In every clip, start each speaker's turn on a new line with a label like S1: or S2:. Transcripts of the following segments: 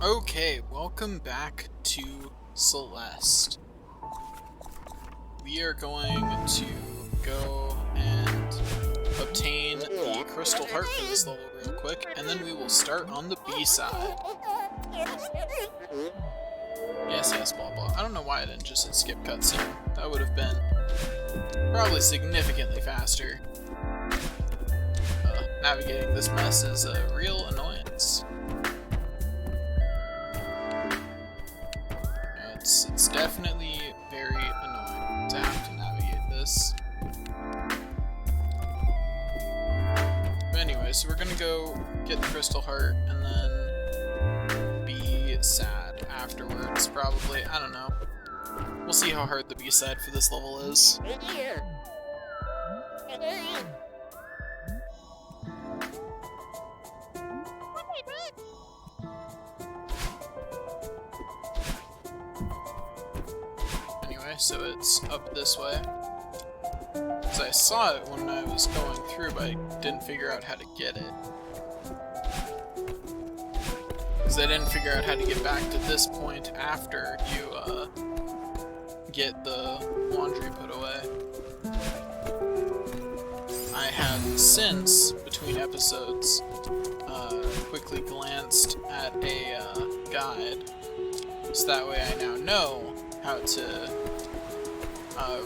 S1: Okay, welcome back to Celeste. We are going to go and obtain the crystal heart for this level real quick, and then we will start on the B side. Yes, blah blah. I don't know why I didn't just hit skip cutscene. That would have been probably significantly faster. Navigating this mess is a real annoyance. It's definitely very annoying to have to navigate this. But anyway, so we're gonna go get the crystal heart and then be sad afterwards, probably. I don't know. We'll see how hard the B-side for this level is. So it's up this way. So I saw it when I was going through, but I didn't figure out how to get it. Because I didn't figure out how to get back to this point after you get the laundry put away. I have since, between episodes, quickly glanced at a guide, so that way I now know how to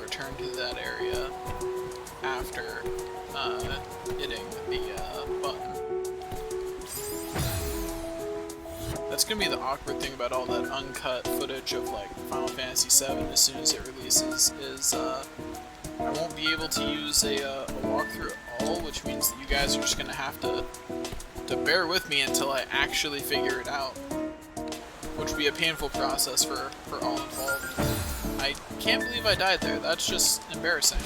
S1: return to that area after hitting the button. That's gonna be the awkward thing about all that uncut footage of like Final Fantasy VII as soon as it releases, is I won't be able to use a walkthrough at all, which means that you guys are just gonna have to bear with me until I actually figure it out, which will be a painful process for all involved. I can't believe I died there. That's just embarrassing.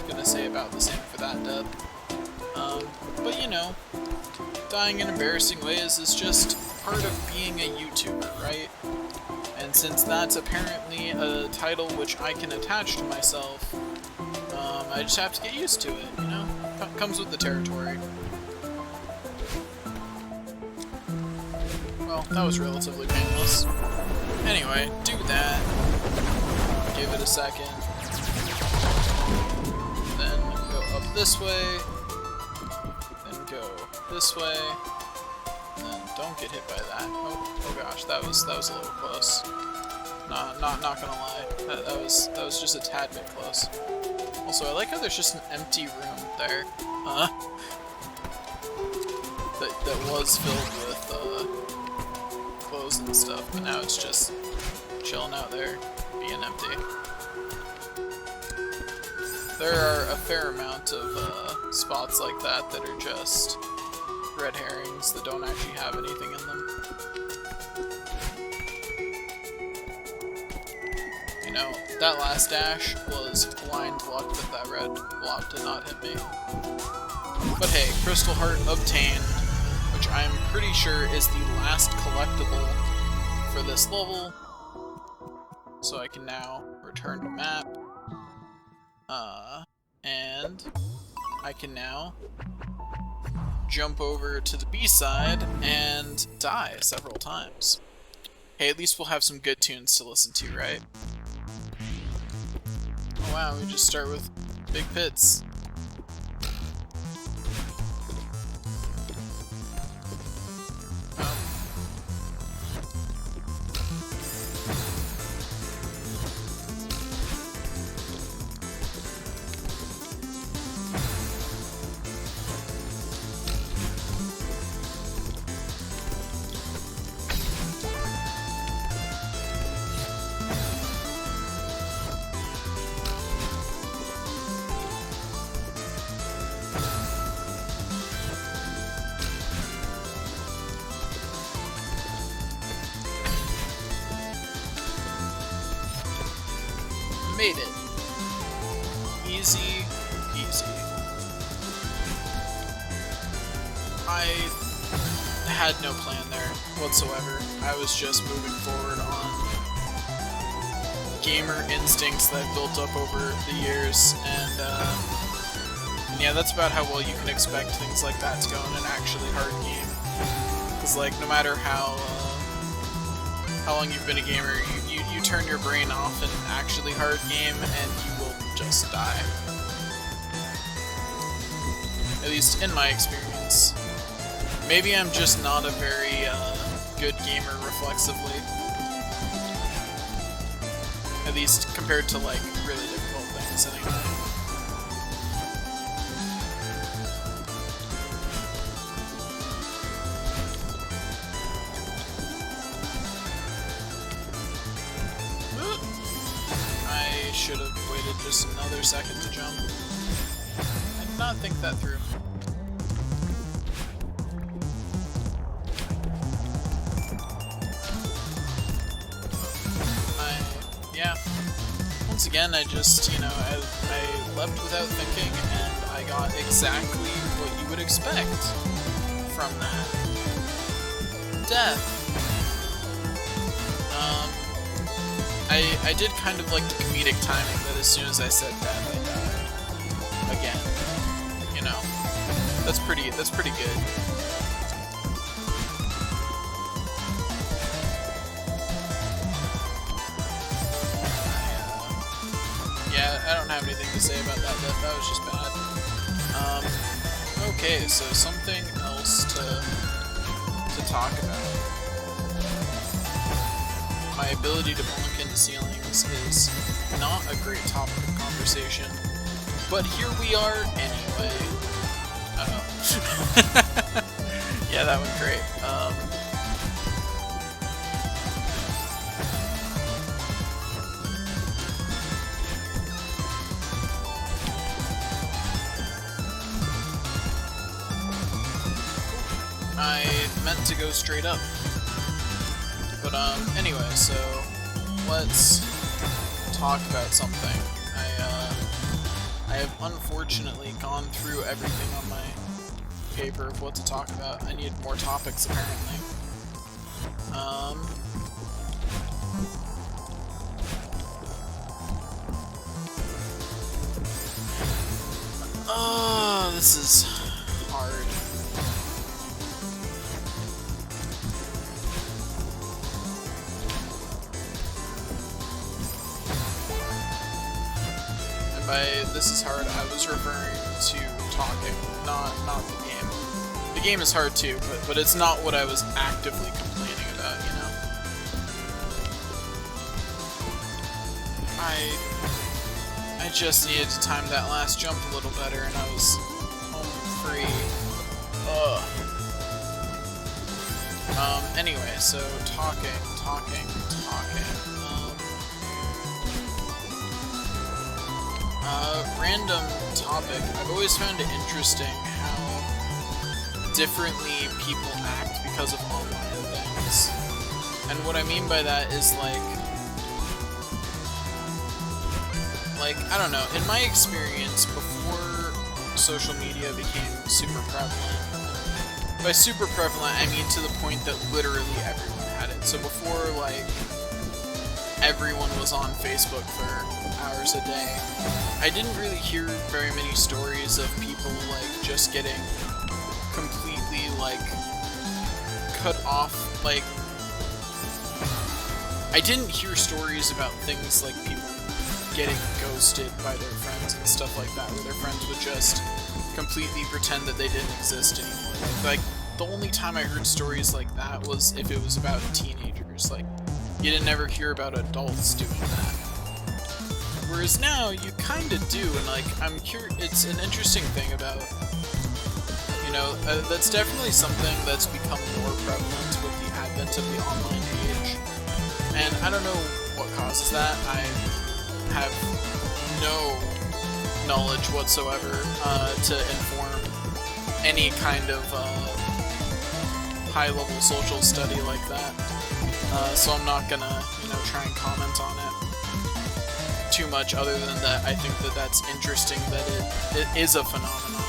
S1: Gonna say about the same for that death. But you know, dying in embarrassing ways is just part of being a YouTuber, right? And since that's apparently a title which I can attach to myself, I just have to get used to it, you know? Comes with the territory. Well, that was relatively painless. Anyway, do that. Give it a second. Then go up this way. Then go this way. And don't get hit by that. Oh gosh, that was a little close. Not gonna lie. That was just a tad bit close. Also, I like how there's just an empty room there. That was filled with clothes and stuff, but now it's just chilling out there, being empty. There are a fair amount of spots like that that are just red herrings that don't actually have anything in them. You know, that last dash was blind luck that red block did not hit me. But hey, Crystal Heart obtained, which I'm pretty sure is the last collectible for this level. So I can now return to map. And I can now jump over to the B-side and die several times. Hey, at least we'll have some good tunes to listen to, right? Oh wow, we just start with big pits. Made it. Easy peasy. I had no plan there whatsoever. I was just moving forward on gamer instincts that I've built up over the years, and yeah, that's about how well you can expect things like that to go in an actually hard game. Because, like, no matter how long you've been a gamer, you turn your brain off in an actually hard game and you will just die. At least in my experience. Maybe I'm just not a very good gamer reflexively. At least compared to, like, really difficult things anyway. I should have waited just another second to jump. I did not think that through. Yeah. Once again, I just, you know, I leapt without thinking, and I got exactly what you would expect from that. Death. I did kind of like the comedic timing that as soon as I said death, I died. Again. You know. That's pretty good. Yeah, I don't have anything to say about that death. That was just bad. Okay, so something else to talk about. My ability to bonk into ceilings is not a great topic of conversation, but here we are anyway. Uh-oh. Yeah, that went great. I meant to go straight up. But, anyway, so let's talk about something. I have unfortunately gone through everything on my paper of what to talk about. I need more topics, apparently. Oh, this is hard. By this is hard, I was referring to talking, not the game. The game is hard too, but it's not what I was actively complaining about, you know? I just needed to time that last jump a little better, and I was home free. Ugh. Anyway, so talking. Random topic. I've always found it interesting how differently people act because of online things. And what I mean by that is I don't know, in my experience, before social media became super prevalent, by super prevalent, I mean to the point that literally everyone had it. So before, everyone was on Facebook for hours a day, I didn't really hear very many stories of people, just getting completely, cut off, I didn't hear stories about things like people getting ghosted by their friends and stuff like that, where their friends would just completely pretend that they didn't exist anymore. The only time I heard stories like that was if it was about teenagers. You didn't ever hear about adults doing that. Whereas now, you kinda do, and I'm curious, it's an interesting thing about, that's definitely something that's become more prevalent with the advent of the online age. And I don't know what causes that. I have no knowledge whatsoever to inform any kind of high-level social study like that. So I'm not gonna, try and comment on it too much, other than that I think that that's interesting that it is a phenomenon.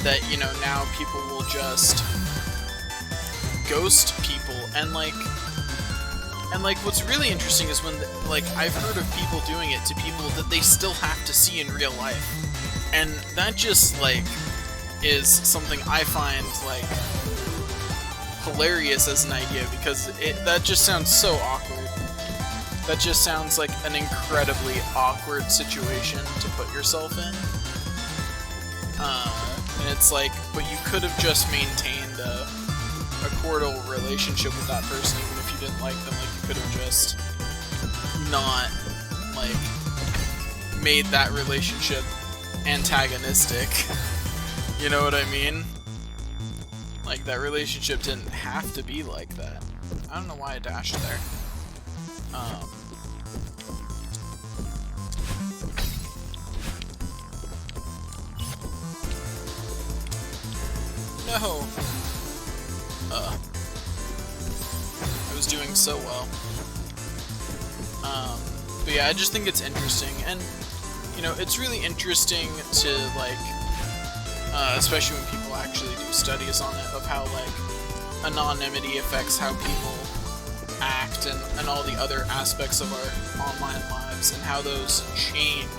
S1: That, now people will just ghost people, and what's really interesting is when, I've heard of people doing it to people that they still have to see in real life. And that just, like, is something I find, like, hilarious as an idea, because that just sounds so awkward. That just sounds like an incredibly awkward situation to put yourself in. And it's like, but you could have just maintained a cordial relationship with that person even if you didn't like them. Like, you could have just not, like, made that relationship antagonistic. You know what I mean? Like, that relationship didn't have to be like that. I don't know why I dashed there. No! I was doing so well. But yeah, I just think it's interesting, and, you know, it's really interesting to, like, especially when people actually do studies on it, of how, like, anonymity affects how people act and all the other aspects of our online lives, and how those change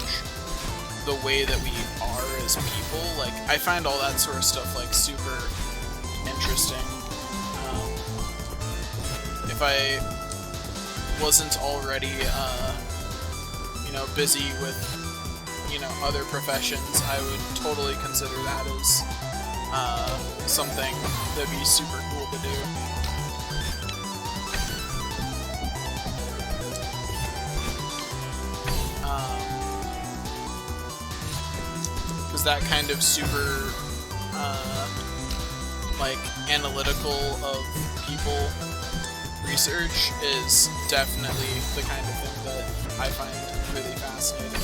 S1: the way that we are as people. Like, I find all that sort of stuff, like, super interesting. If I wasn't already, you know, busy with, you know, other professions, I would totally consider that as something that'd be super cool to do. Because that kind of super, like, analytical of people research is definitely the kind of thing that I find really fascinating.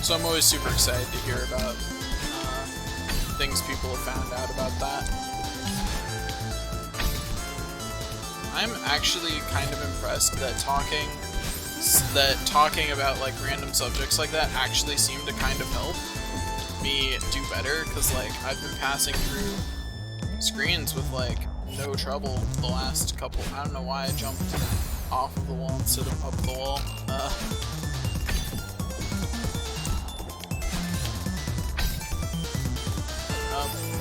S1: So I'm always super excited to hear about things people have found out about that. I'm actually kind of impressed that talking about, like, random subjects like that actually seemed to kind of help me do better, because, like, I've been passing through screens with, like, no trouble the last couple. I don't know why I jumped off of the wall instead of up the wall.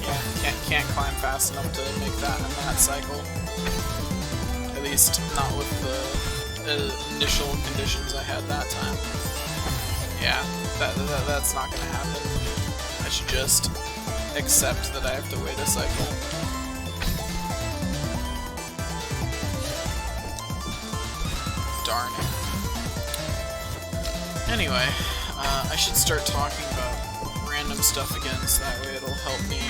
S1: Yeah, can't climb fast enough to make that in that cycle. At least not with the initial conditions I had that time. Yeah, that's not gonna happen. I should just accept that I have to wait a cycle. Darn it. Anyway, I should start talking about random stuff again, so that way it'll help me,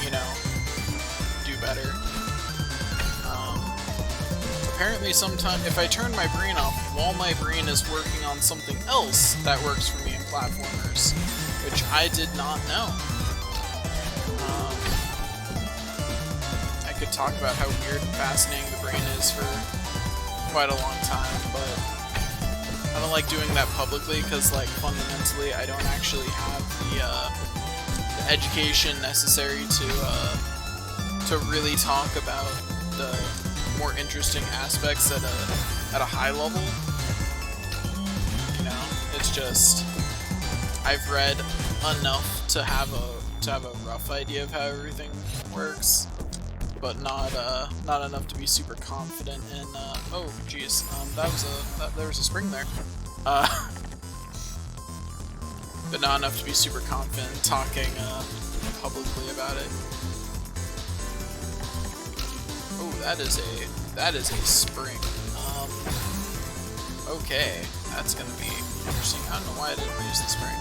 S1: you know, do better. Apparently sometimes, if I turn my brain off while my brain is working on something else, that works for me in platformers, which I did not know. I could talk about how weird and fascinating the brain is for quite a long time, but I don't like doing that publicly, because, like, fundamentally I don't actually have the education necessary to really talk about the more interesting aspects at a high level. You know, it's just, I've read enough to have a rough idea of how everything works, but not enough to be super confident in. Oh, geez, there was a spring there. But not enough to be super confident in talking publicly about it. Oh, that is a spring. Okay, that's gonna be interesting. I don't know why I didn't use the spring.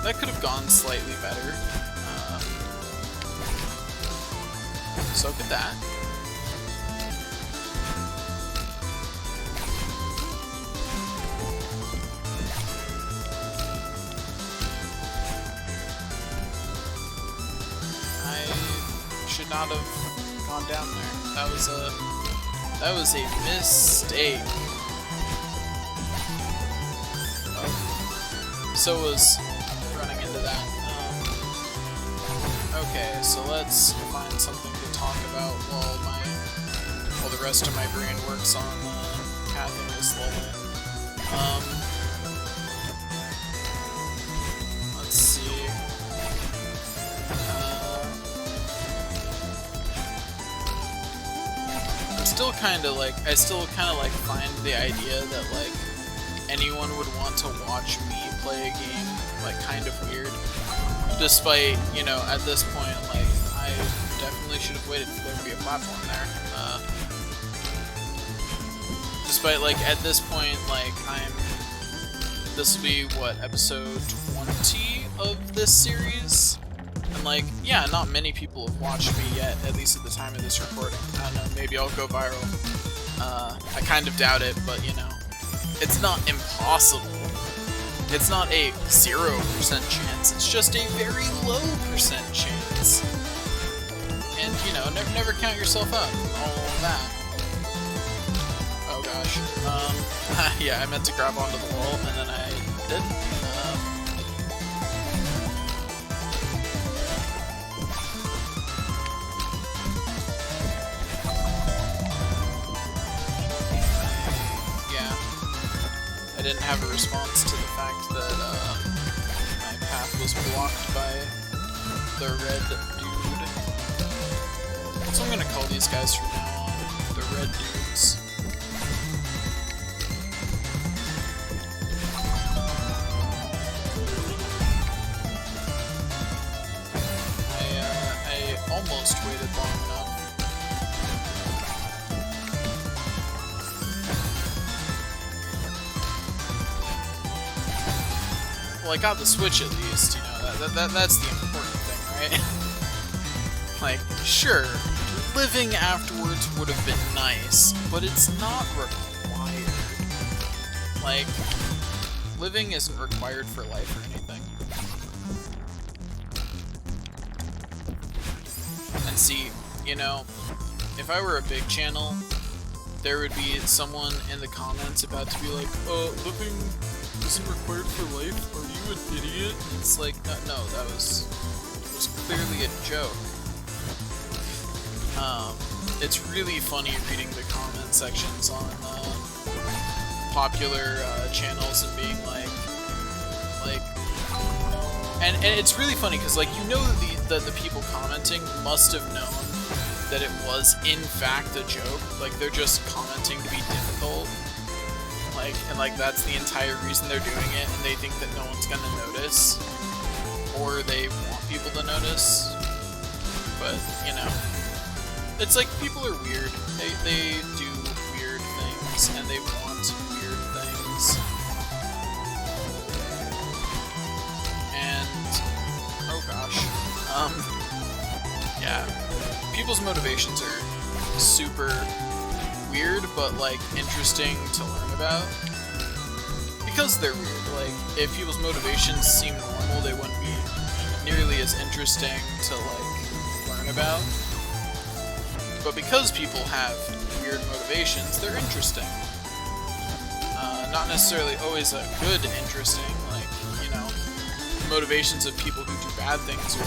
S1: That could have gone slightly better. So could that. Should not have gone down there. That was a mistake. Oh. So was running into that. Okay, so let's find something to talk about while the rest of my brain works on pathing this level. Let's see. I still kind of like find the idea that like anyone would want to watch me play a game like kind of weird. Despite, you know, at this point, like, I definitely should have waited for there to be a platform there. Despite, like, at this point, like, this will be, what, episode 20 of this series? And, like, yeah, not many people have watched me yet, at least at the time of this recording. I don't know, maybe I'll go viral. I kind of doubt it, but, you know, it's not impossible. It's not a 0% chance, it's just a very low percent chance. And, you know, never count yourself out, all of that. Oh gosh. Yeah, I meant to grab onto the wall, and then I didn't. I didn't have a response to the fact that my path was blocked by the red dude. So I'm gonna call these guys from now on the red dudes. I almost waited long enough. Well, I got the switch at least, you know, that's the important thing, right? Like, sure, living afterwards would have been nice, but it's not required. Like, living isn't required for life or anything. And see, you know, if I were a big channel, there would be someone in the comments about to be like, living isn't required for life? Are you an idiot? It's like, no, that was clearly a joke. It's really funny reading the comment sections on popular channels and being like, and it's really funny because like you know that the people commenting must have known that it was in fact a joke. Like they're just commenting to be difficult. Like, and like that's the entire reason they're doing it, and they think that no one's gonna notice, or they want people to notice. But you know, it's like people are weird. They do weird things, and they want weird things. And oh gosh, yeah, people's motivations are super weird, but like interesting to learn about because they're weird. Like if people's motivations seem normal, they wouldn't be nearly as interesting to like learn about. But because people have weird motivations, they're interesting. Not necessarily always a good interesting. Like, you know, motivations of people who do bad things are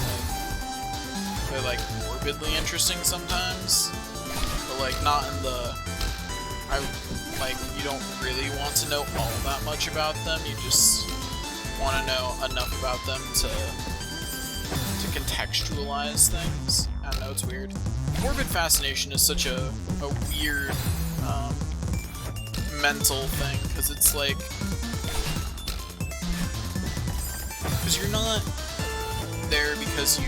S1: they're like morbidly interesting sometimes, but like not in the you don't really want to know all that much about them, you just want to know enough about them to contextualize things. I don't know, it's weird. Morbid fascination is such a weird mental thing, because it's like, because you're not there because you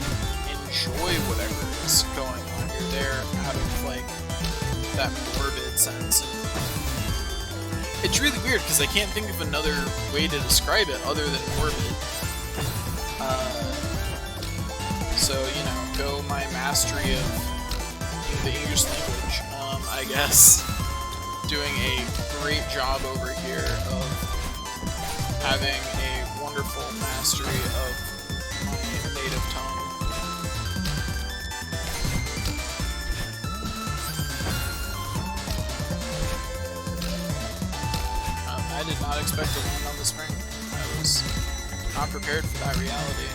S1: enjoy whatever is going on, you're there out of like that morbid sense. It's really weird because I can't think of another way to describe it other than morbid. So, you know, go my mastery of the English language, I guess. Doing a great job over here of having a wonderful mastery of my native tongue. I did not expect to land on the spring. I was not prepared for that reality.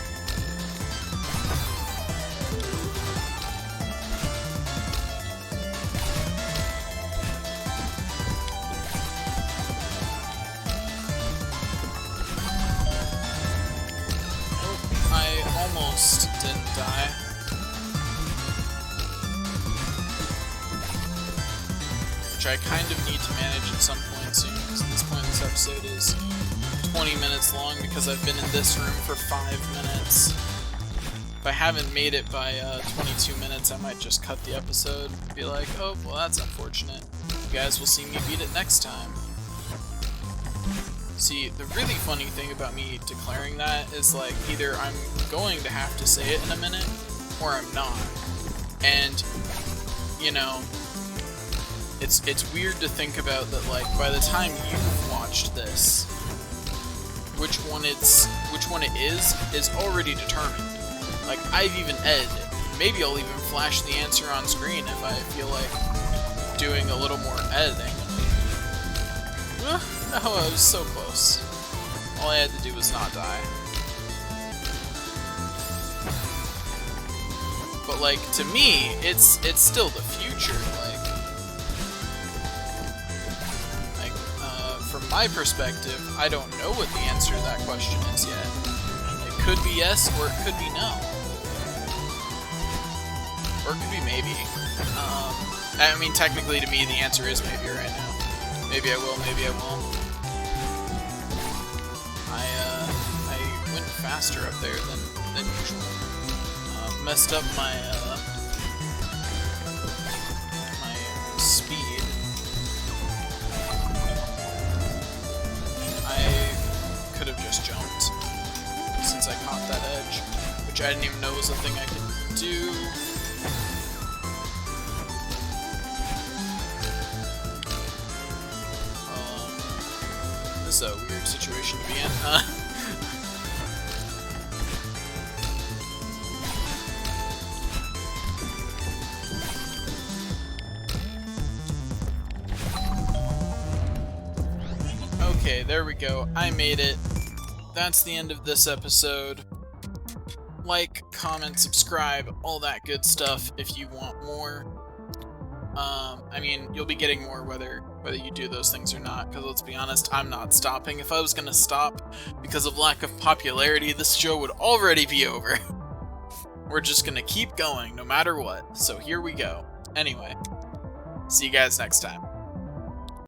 S1: which I kind of need to manage at some point soon, because at this point this episode is 20 minutes long because I've been in this room for 5 minutes. If I haven't made it by 22 minutes, I might just cut the episode and be like, oh, well, that's unfortunate. You guys will see me beat it next time. See, the really funny thing about me declaring that is, like, either I'm going to have to say it in a minute, or I'm not. And, you know, it's weird to think about that, like, by the time you've watched this, which one it is already determined. Like, I've even edited it. Maybe I'll even flash the answer on screen if I feel like doing a little more editing. Oh, I was so close. All I had to do was not die. But, like, to me, it's still the future. From my perspective, I don't know what the answer to that question is yet. It could be yes, or it could be no. Or it could be maybe. I mean, technically, to me, the answer is maybe right now. Maybe I will, maybe I won't. I went faster up there than usual. Messed up my speed. I could have just jumped since I caught that edge, which I didn't even know was a thing I could do. This is a weird situation to be in. Okay, there we go. I made it. That's the end of this episode. Like, comment, subscribe, all that good stuff if you want more. I mean, you'll be getting more whether you do those things or not, because let's be honest, I'm not stopping. If I was gonna stop because of lack of popularity, this show would already be over. We're just gonna keep going no matter what, so here we go. Anyway, see you guys next time.